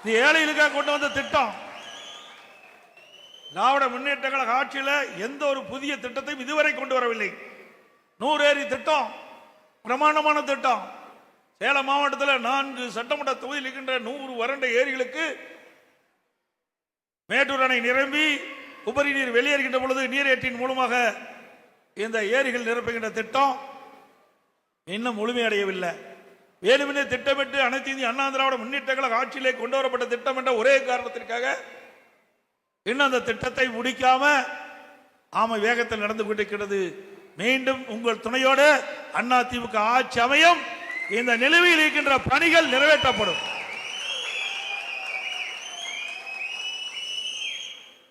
இது ஏழைகளுக்காக கொண்டு வந்த திட்டம். திராவிட முன்னேற்ற கழக ஆட்சியில் எந்த ஒரு புதிய திட்டத்தையும் இதுவரை கொண்டு வரவில்லை. 100 ஏரி திட்டம் பிரமாண்டமான திட்டம். சேலம் மாவட்டத்தில் 4 சட்டமன்ற தொகுதியில் இருக்கின்ற 100 வறண்ட ஏரிகளுக்கு மேட்டூர் அணை நிரம்பி உபரி நீர் வெளியேறுகின்ற பொழுது நீரேற்றின் மூலமாக இந்த ஏரிகள் நிரப்புகின்ற திட்டம் இன்னும் முழுமையடையவில்லை. வேலுமனே திட்டமிட்டு அனைத்து இந்திய அண்ணா திராவிட முன்னேற்ற கழக ஆட்சியிலே கொண்டு வரப்பட்ட திட்டம் என்ற ஒரே காரணத்திற்காக இன்னும் அந்த திட்டத்தை முடிக்காம ஆமை வேகத்தில் நடந்து கொண்டிருக்கிறது. மீண்டும் உங்கள் துணையோடு அதிமுக ஆட்சி அமையும். இந்த நிலுவையில் இருக்கின்ற பணிகள் நிறைவேற்றப்படும்.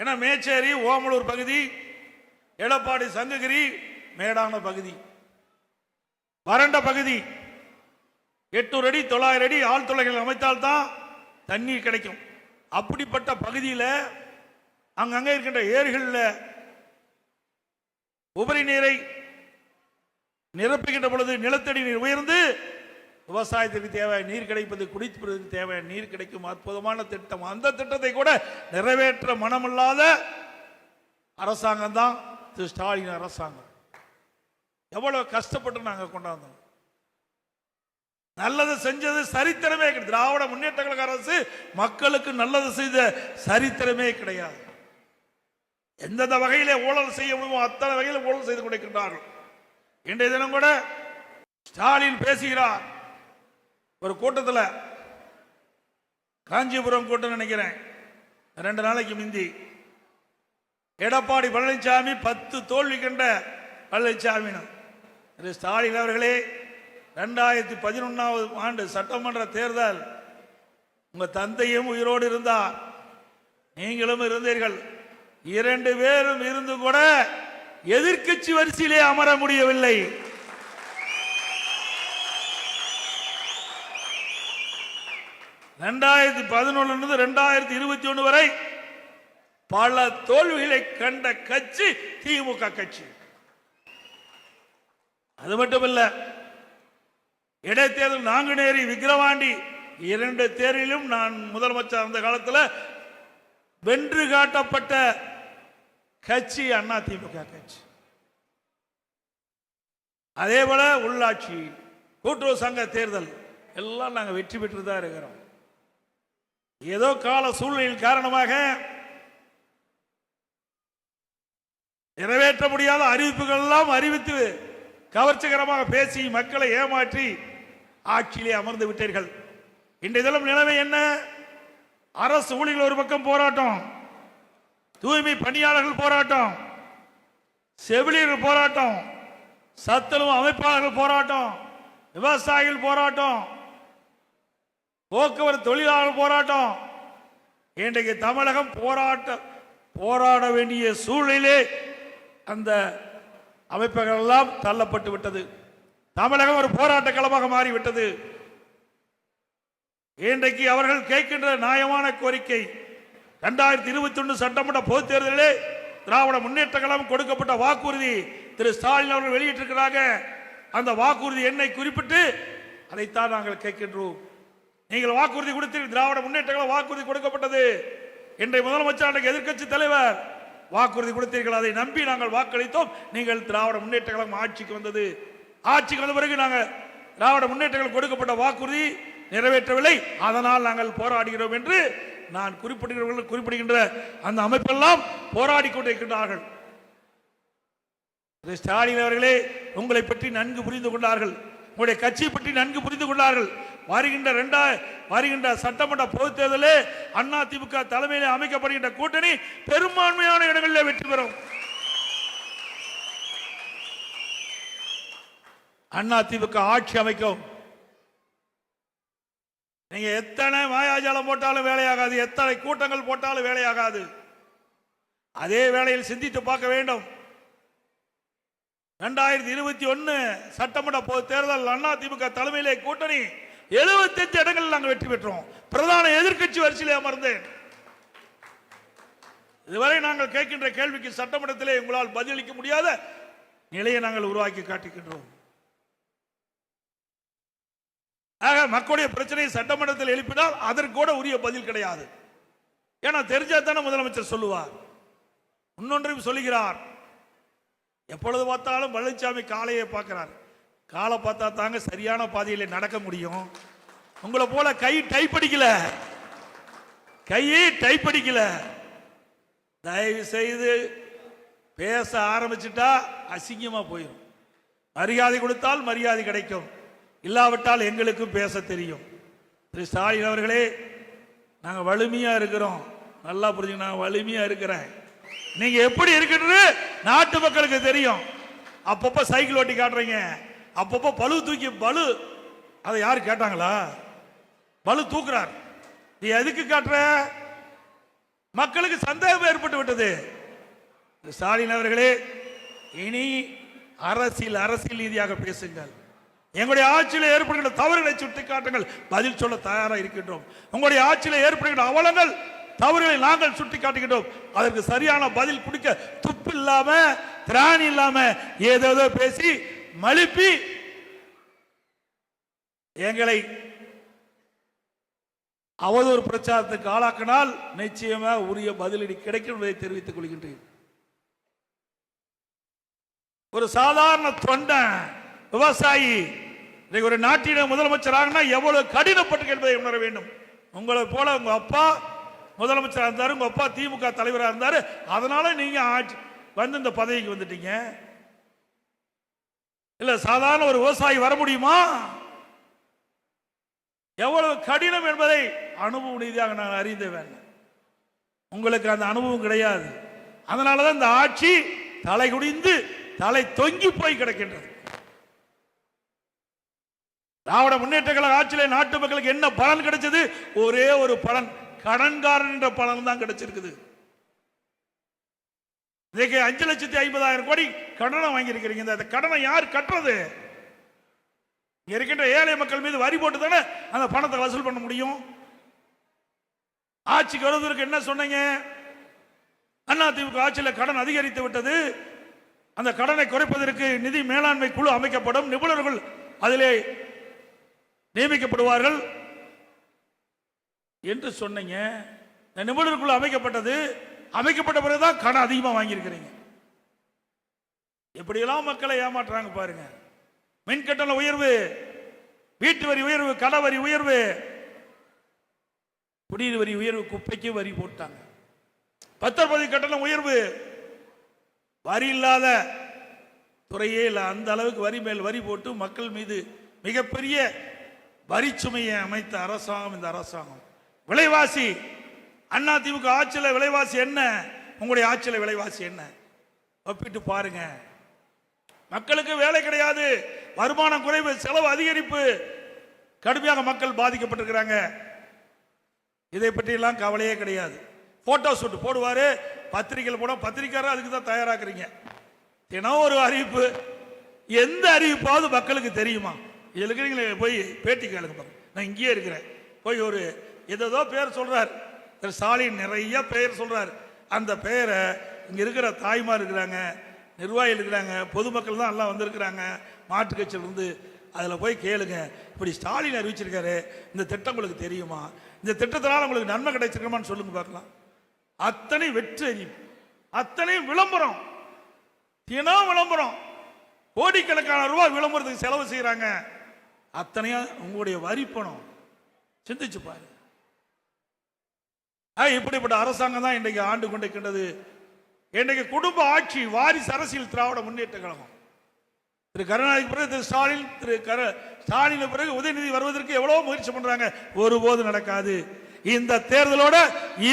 என மேச்சேரி ஓமலூர் பகுதி, எடப்பாடி சங்ககிரி மேடான பகுதி, வறண்ட பகுதி 800 அடி 900 அடி ஆழ்துளைகள் அமைத்தால்தான் தண்ணீர் கிடைக்கும். அப்படிப்பட்ட பகுதியில் அங்கங்கே இருக்கின்ற ஏரிகளில் உபரி நீரை நிரப்புகின்ற பொழுது நிலத்தடி நீர் உயர்ந்து விவசாயத்திற்கு தேவை நீர் கிடைப்பது, குடிப்பதற்கு தேவை நீர் கிடைக்கும். அற்புதமான திட்டம். அந்த திட்டத்தை கூட நிறைவேற்ற மனமில்லாத அரசாங்கம் தான் திரு ஸ்டாலின் அரசாங்கம். எவ்வளவு கஷ்டப்பட்டு நாங்கள் கொண்டாந்தோம். நல்லது செஞ்சது சரித்திரமே கிடையாது. திராவிட முன்னேற்ற கழக அரசு மக்களுக்கு நல்லது செய்த சரித்திரமே கிடையாது. எந்தெந்த வகையிலே ஊழல் செய்ய முடியுமோ அத்தனை வகையில் ஊழல் செய்து கொண்டிருக்கின்றார்கள். இன்றைய தினம் கூட ஸ்டாலின் பேசுகிறார். ஒரு கூட்டத்தில், காஞ்சிபுரம் கூட்டம் நினைக்கிறேன், 2 நாளைக்கு முந்தி எடப்பாடி பழனிசாமி 10 தோல்வி கண்ட பழனிசாமி திரு ஸ்டாலின் அவர்களே, 2011ஆம் ஆண்டு சட்டமன்ற தேர்தல் உங்க தந்தையும் உயிரோடு இருந்தார், நீங்களும் இருந்தீர்கள். 2 பேரும் இருந்து கூட எதிர்க்கட்சி வரிசையிலே அமர முடியவில்லை. இருந்து 2021 வரை பல தோல்விகளை கண்ட கட்சி திமுக கட்சி. அது மட்டுமல்ல, இடைத்தேர்தல் நாங்குநேரி, விக்கிரவாண்டி 2 தேர்தலிலும் நான் முதலமைச்சர் அந்த காலத்தில் வென்று காட்டப்பட்ட கட்சி அதிமுக கட்சி. அதே போல உள்ளாட்சி, கூட்டுறவு சங்க தேர்தல் எல்லாம் நாங்கள் வெற்றி பெற்று தான் இருக்கிறோம். ஏதோ கால சூழ்நிலையின் காரணமாக நிறைவேற்ற முடியாத அறிவிப்புகள் எல்லாம் அறிவித்து கவர்ச்சிகரமாக பேசி மக்களை ஏமாற்றி ஆட்சியிலே அமர்ந்து விட்டீர்கள். இன்றைய தினம் நிலைமை என்ன? அரசு ஊழியர்கள் ஒரு பக்கம் போராட்டம், தூய்மை பணியாளர்கள் போராட்டம், செவிலியர்கள் போராட்டம், சத்துணவு அமைப்பாளர்கள் போராட்டம், விவசாயிகள் போராட்டம், போக்குவரத்து தொழிலாளர்கள் போராட்டம். இன்றைக்கு தமிழகம் போராட வேண்டிய சூழ்நிலை அந்த அமைப்புகள் எல்லாம் தள்ளப்பட்டு விட்டது. தமிழகம் ஒரு போராட்ட களமாக மாறிவிட்டது. இன்றைக்கு அவர்கள் கேட்கின்ற நியாயமான கோரிக்கை, 2021 சட்டமன்ற பொதுத் தேர்தலிலே திராவிட முன்னேற்ற கழகம் கொடுக்கப்பட்ட வாக்குறுதி திரு ஸ்டாலின் அவர்கள் வெளியிட்டிருக்கிறாங்க. அந்த வாக்குறுதி எண்ணை குறிப்பிட்டு அதைத்தான் நாங்கள் கேட்கின்றோம். நீங்கள் வாக்குறுதி கொடுத்தீர்கள், திராவிட முன்னேற்ற கழகம் வாக்குறுதி கொடுக்கப்பட்டது. இன்றைய முதலமைச்சர், எதிர்க்கட்சி தலைவர் வாக்குறுதி கொடுத்தீர்கள், அதை நம்பி நாங்கள் வாக்களித்தோம். நீங்கள் திராவிட முன்னேற்ற கழகம் ஆட்சிக்கு வந்தது. ஆட்சிக்கு வந்த பிறகு நாங்கள் திராவிட முன்னேற்ற கழகம் கொடுக்கப்பட்ட வாக்குறுதி நிறைவேற்றவில்லை, அதனால் நாங்கள் போராடுகிறோம் என்று நான் குறிப்பிடுகின்ற அந்த அமைப்பெல்லாம் போராடி கொண்டிருக்கின்றார்கள். ஸ்டாலின் அவர்களே, உங்களை பற்றி நன்கு புரிந்து கொண்டார்கள், உங்களுடைய கட்சியை பற்றி நன்கு புரிந்து கொண்டார்கள். வருகின்ற சட்டமன்ற பொதுத் தேர்தலே அதிமுக தலைமையில் அமைக்கப்படுகின்ற கூட்டணி பெரும்பான்மையான இடங்களில் வெற்றி பெறும். அதிமுக ஆட்சி அமைக்கும். நீங்க எத்தனை மாயாஜாலம் போட்டாலும் வேலையாகாது, எத்தனை கூட்டங்கள் போட்டாலும் வேலையாகாது. அதே வேளையில் சிந்தித்து பார்க்க வேண்டும். 2021 சட்டமன்ற பொது தேர்தல் அதிமுக தலைமையிலே கூட்டணி 75 இடங்களில் நாங்கள் வெற்றி பெற்றோம். பிரதான எதிர்க்கட்சி வரிசையிலே அமர்ந்தேன். இதுவரை நாங்கள் கேட்கின்ற கேள்விக்கு சட்டமன்றத்திலே உங்களால் பதிலளிக்க முடியாத நிலையை நாங்கள் உருவாக்கி காட்டுகின்றோம். ஆக மக்களுடைய பிரச்சனையை சட்டமன்றத்தில் எழுப்பினால் அதற்கு கூட உரிய பதில் கிடையாது. ஏன்னா தெரிஞ்சா தானே முதலமைச்சர் சொல்லுவார். இன்னொன்றையும் சொல்லுகிறார், எப்பொழுது பார்த்தாலும் பழனிசாமி காலையை பார்க்கிறார். காலை பார்த்தா தாங்க சரியான பாதையில் நடக்க முடியும். உங்களை போல கை டைப் அடிக்கல, கையை டைப் அடிக்கல. தயவு செய்து பேச ஆரம்பிச்சுட்டா அசிங்கமா போயிடும். மரியாதை கொடுத்தால் மரியாதை கிடைக்கும், இல்லாவிட்டால் எங்களுக்கும் பேச தெரியும். திரு ஸ்டாலின் அவர்களே, நாங்கள் வலிமையா இருக்கிறோம், நல்லா புரிஞ்சுங்க. நான் வலிமையா இருக்கிறேன், நீங்க எப்படி இருக்கிறது நாட்டு மக்களுக்கு தெரியும். அப்பப்ப சைக்கிள் ஓட்டி காட்டுறீங்க, அப்பப்ப பளு தூக்கி பளு, அதை யாரு கேட்டாங்களா? பளு தூக்குறார், நீ எதுக்கு காட்டுற? மக்களுக்கு சந்தேகம் ஏற்பட்டு விட்டது. ஸ்டாலின் அவர்களே, இனி அரசியல் ரீதியாக பேசுங்கள். எங்களுடைய ஆட்சியில் ஏற்படுகின்ற தவறுகளை சுட்டி காட்டுங்கள், பதில் சொல்ல தயாராக இருக்கின்றோம். உங்களுடைய ஆட்சியில் ஏற்படுகின்ற அவலங்கள் தவறுகளை நாங்கள் சுட்டி காட்டுகின்றோம். அதற்கு சரியான பதில் கொடுக்க துப்பு இல்லாம திராணி இல்லாம ஏதோ பேசி மழுப்பி எங்களை அவதூறு பிரச்சாரத்துக்கு ஆளாக்கினால் நிச்சயமா உரிய பதிலடி கிடைக்கும் என்பதை தெரிவித்துக் கொள்கின்றேன். ஒரு சாதாரண தொண்டன் விவசாயி ஒரு நாட்டின முதலமைச்சராக எவ்வளவு கடினப்பட்டு என்பதை உணர வேண்டும். உங்களை போல உங்க அப்பா முதலமைச்சராக இருந்தாரு, உங்க அப்பா திமுக தலைவராக இருந்தாரு, அதனால நீங்க வந்து இந்த பதவிக்கு வந்துட்டீங்க. இல்ல சாதாரண ஒரு விவசாயி வர முடியுமா? எவ்வளவு கடினம் என்பதை அனுபவ ரீதியாக நான் அறிந்தவன். உங்களுக்கு அந்த அனுபவம் கிடையாது. அதனாலதான் இந்த ஆட்சி தலை குடிந்து தலை தொங்கி போய் கிடக்கின்றது. திராவிட முன்னேற்ற கழக ஆட்சியிலே நாட்டு மக்களுக்கு என்ன பலன் கிடைச்சது? ஒரே ஒரு பலன், கடன்காரன் என்ற பலன் தான் கிடைச்சிருக்குது. இன்னைக்கு 5,50,000 கோடி கடனை வாங்கியிருக்கிறீங்க. இந்த கடனை யார் கட்டுறது? இருக்கின்ற ஏழை மக்கள் மீது வரி போட்டு தானே அந்த பணத்தை வசூல் பண்ண முடியும். ஆட்சிக்கு வருவதற்கு என்ன சொன்னீங்க? அதிமுக ஆட்சியில் கடன் அதிகரித்து விட்டது, அந்த கடனை குறைப்பதற்கு நிதி மேலாண்மை குழு அமைக்கப்படும், நிபுணர்கள் அதிலே நியமிக்கப்படுவார்கள் என்று சொன்னீங்க. நிபுணர் குழு அமைக்கப்பட்டது, அமைக்கப்பட்ட பிறகுதான் கடன் அதிகமாக வாங்கியிருக்கிறீங்க. எப்படியெல்லாம் மக்களை ஏமாற்றுறாங்க பாருங்க. மின் கட்டண உயர்வு, வீட்டு வரி உயர்வு, கட வரி உயர்வு, குடிநீர் வரி உயர்வு, குப்பைக்கு வரி போட்டாங்க. பத்திரப்பதிவு கட்டணம் உயர்வு, வரி இல்லாத துறையே இல்லை, அந்த அளவுக்கு வரி மேல் வரி போட்டு மக்கள் மீது மிகப்பெரிய வரி சுமையை அமைத்த அரசாங்கம் இந்த அரசாங்கம். விலைவாசி, அதிமுக ஆட்சியில் விலைவாசி என்ன, உங்களுடைய ஆட்சியில் விலைவாசி என்ன ஒப்பிட்டு பாருங்க. மக்களுக்கு வேலை கிடையாது, வருமானம் குறைவு, செலவு அதிகரிப்பு, கடுமையாக மக்கள் பாதிக்கப்பட்டிருக்கிறாங்க. இதை பற்றி எல்லாம் கவலையே கிடையாது. போட்டோ ஷூட் போடுவாரு, பத்திரிகையில் போட, பத்திரிக்கையாளர் அதுக்கு தான் தயாராக்குறீங்க. தினம் ஒரு அறிவிப்பு, எந்த அறிவிப்பாவது மக்களுக்கு தெரியுமா? இருக்கிறீங்களே, போய் பேட்டி கேளுங்க. நான் இங்கேயே இருக்கிறேன், போய் ஒரு ஏதோ பேர் சொல்றார் திரு ஸ்டாலின், நிறைய பெயர் சொல்றாரு. அந்த பெயரை இங்க இருக்கிற தாய்மார் இருக்கிறாங்க, நிர்வாகிகள் இருக்கிறாங்க, பொதுமக்கள் தான் எல்லாம் வந்திருக்கிறாங்க மாற்று கட்சியிலிருந்து. அதில் போய் கேளுங்க, இப்படி ஸ்டாலின் அறிவிச்சிருக்காரு, இந்த திட்டம் உங்களுக்கு தெரியுமா, இந்த திட்டத்தினால உங்களுக்கு நன்மை கிடைச்சிருக்கமான்னு சொல்லுங்க பார்க்கலாம். அத்தனை வெற்றி அறிவு, அத்தனை விளம்பரம், தினம் விளம்பரம், கோடிக்கணக்கான ரூபாய் விளம்பரத்துக்கு செலவு செய்யறாங்க. அத்தனையும் உங்களுடைய வரி பணம். சிந்திச்சு பாருங்க. இப்படிப்பட்ட அரசாங்கம் தான் இன்றைக்கு ஆண்டு கொண்டிருக்கின்றது. இன்றைக்கு குடும்ப ஆட்சி, வாரிசு அரசியல் திராவிட முன்னேற்ற கழகம். திரு கருணாநிதிக்கு பிறகு திரு ஸ்டாலின், ஸ்டாலின் பிறகு உதயநிதி வருவதற்கு எவ்வளவு முயற்சி பண்றாங்க, ஒருபோது நடக்காது. இந்த தேர்தலோட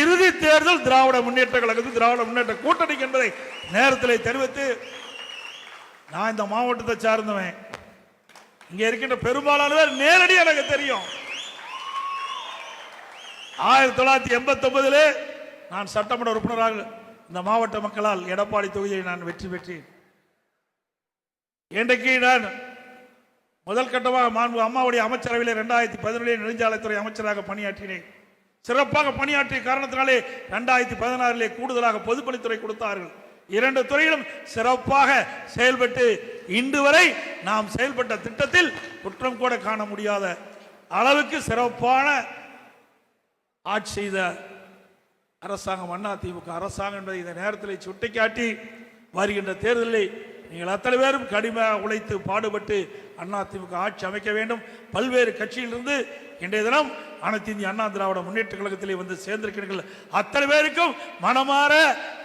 இறுதி தேர்தல் திராவிட முன்னேற்ற கழகத்துக்கு, திராவிட முன்னேற்ற கூட்டணிக்கு என்பதை நேரத்தில் தெரிவித்து, நான் இந்த மாவட்டத்தை சார்ந்தவன், இங்க இருக்கின்ற பெரும்பாலானவர் நேரடி எனக்கு தெரியும். 1989 நான் சட்டமன்ற உறுப்பினராக இந்த மாவட்ட மக்களால் எடப்பாடி தொகுதியை நான் வெற்றி பெற்றேன். இன்றைக்கு நான் முதல் கட்டமாக மாண்பு அம்மாவுடைய அமைச்சரவையில் 2017 நெடுஞ்சாலைத்துறை அமைச்சராக பணியாற்றினேன். சிறப்பாக பணியாற்றிய காரணத்தினாலே 2016 கூடுதலாக பொதுப்பணித்துறை கொடுத்தார்கள். 2 துறையிலும் சிறப்பாக செயல்பட்டு இன்று வரை நாம் செயல்பட்ட திட்டத்தில் குற்றம் கூட காண முடியாத அளவுக்கு சிறப்பான ஆட்சி செய்த அரசாங்கம் அதிமுக அரசாங்கம் என்பதை இந்த நேரத்தில் சுட்டிக்காட்டி வருகின்ற தேர்தலில் நீங்கள் அத்தனை பேரும் கடுமையாக உழைத்து பாடுபட்டு அதிமுக ஆட்சி அமைக்க வேண்டும். பல்வேறு கட்சியிலிருந்து இன்றைய தினம் அனைத்து இந்திய அண்ணா திராவிட முன்னேற்ற கழகத்திலே வந்து சேர்ந்திருக்கிறீர்கள். அத்தனை பேருக்கும் மனமாற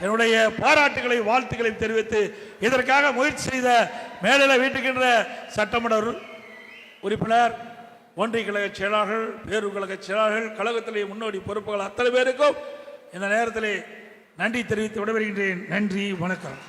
என்னுடைய பாராட்டுகளை வாழ்த்துக்களை தெரிவித்து இதற்காக முயற்சி செய்த மேலிட வீட்டுக்கின்ற சட்டமன்ற உறுப்பினர், ஒன்றிய கழக செயலாளர்கள், பேரூர் கழக செயலாளர்கள், கழகத்திலே முன்னோடி பொறுப்புகள் அத்தனை பேருக்கும் இந்த நேரத்திலே நன்றி தெரிவித்து விடைபெறுகின்றேன். நன்றி, வணக்கம்.